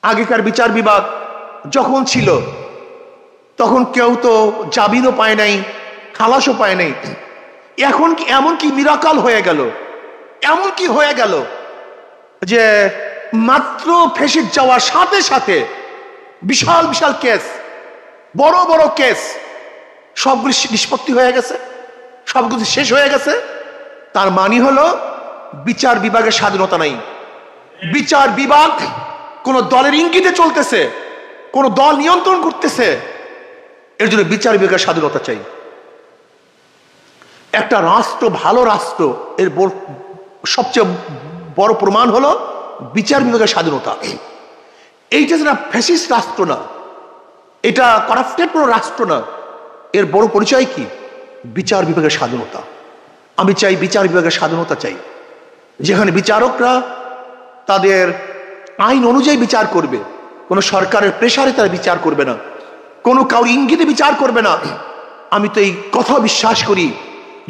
আগেকার বিচার বিভাগ যখন ছিল তখন কেউ তো জামিনও পায় নাই, খালাসও পায় নাই। এখন কি এমন কি মিরাকাল হয়ে গেল, এমন কি হয়ে গেল যে মাত্র ফেসিড যাওয়ার সাথে সাথে বিশাল বিশাল কেস, বড় বড় কেস সবগুলি নিষ্পত্তি হয়ে গেছে, সবগুলি শেষ হয়ে গেছে। তার মানে হলো বিচার বিভাগের স্বাধীনতা নাই। বিচার বিভাগ কোন দলের ইঙ্গিতে চলতেছে, কোন দল নিয়ন্ত্রণ করতেছে। এর জন্য বিচার বিভাগের স্বাধীনতা চাই। একটা রাষ্ট্র, ভালো রাষ্ট্র, এর সবচেয়ে বড় প্রমাণ হলো বিচার বিভাগের স্বাধীনতা। এইটা যেন ফ্যাসিস্ট রাষ্ট্র না, এটা করাপ্টেড কোনো রাষ্ট্র না। এর বড় পরিচয় কি? বিচার বিভাগের স্বাধীনতা। আমি চাই বিচার বিভাগের স্বাধীনতা চাই, যেখানে বিচারকরা তাদের আইন অনুযায়ী বিচার করবে, কোনো সরকারের প্রেসারে তারা বিচার করবে না, কোনো কারোর ইঙ্গিতে বিচার করবে না। আমি তো এই কথা বিশ্বাস করি,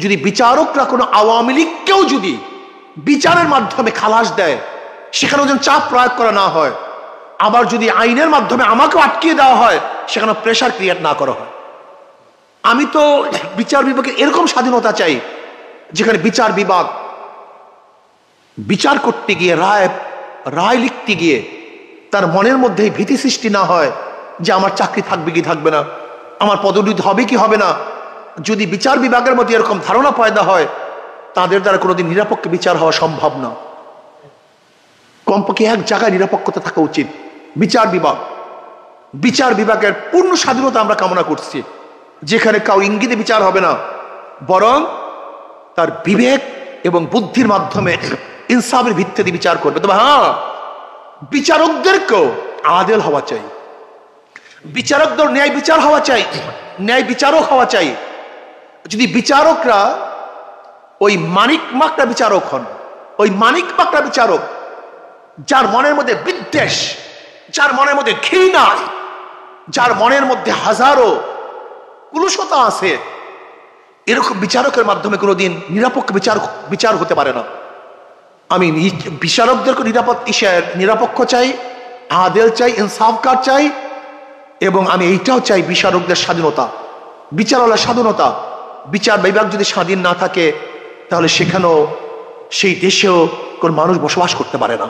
যদি বিচারকরা কোনো আওয়ামী লীগকেও যদি বিচারের মাধ্যমে খালাস দেয়, সেখানেও যেন চাপ প্রয়োগ করা না হয়। আবার যদি আইনের মাধ্যমে আমাকেও আটকিয়ে দেওয়া হয়, সেখানে প্রেসার ক্রিয়েট না করা হয়। আমি তো বিচার বিভাগের এরকম স্বাধীনতা চাই, যেখানে বিচার বিভাগ বিচার করতে গিয়ে, রায় লিখতে গিয়ে তার মনের মধ্যে ভীতি সৃষ্টি না হয় যে আমার চাকরি থাকবে কি থাকবে না, আমার পদোন্নতি হবে কি হবে না। যদি বিচার বিভাগের মধ্যে এরকম ধারণা পয়দা হয়, তাদের দ্বারা কোনোদিন নিরপেক্ষ বিচার হওয়া সম্ভব না। কমপক্ষে এক জায়গায় নিরপেক্ষতা থাকা উচিত। বিচার বিভাগের পূর্ণ স্বাধীনতা আমরা কামনা করছি, যেখানে কাউ ইঙ্গিতে বিচার হবে না, বরং তার বিবেক এবং বুদ্ধির মাধ্যমে ইনসাফের ভিত্তিতে বিচার করবে। তবে হ্যাঁ, বিচারকদেরকেও আদেল হওয়া চাই, বিচারকদের ন্যায় বিচার হওয়া চাই, ন্যায় বিচারক হওয়া চাই। যদি বিচারকরা ওই মানিক মাকড়া বিচারক হন, ওই মানিক মাকড়া বিচারক যার মনের মধ্যে বিদ্বেষ, যার মনের মধ্যে ঘৃণা, যার মনের মধ্যে হাজারো কুলুষতা আছে, এরকম বিচারকের মাধ্যমে কোনোদিন নিরপেক্ষ বিচার হতে পারে না। আমি বিচারকদেরকে নিরপেক্ষ চাই, আদেল চাই, ইনসাফকার চাই, এবং আমি এইটাও চাই বিচারকদের স্বাধীনতা, বিচারালয়ের স্বাধীনতা। বিচার বিভাগ যদি স্বাধীন না থাকে, তাহলে সেখানেও, সেই দেশেও কোন মানুষ বসবাস করতে পারে না।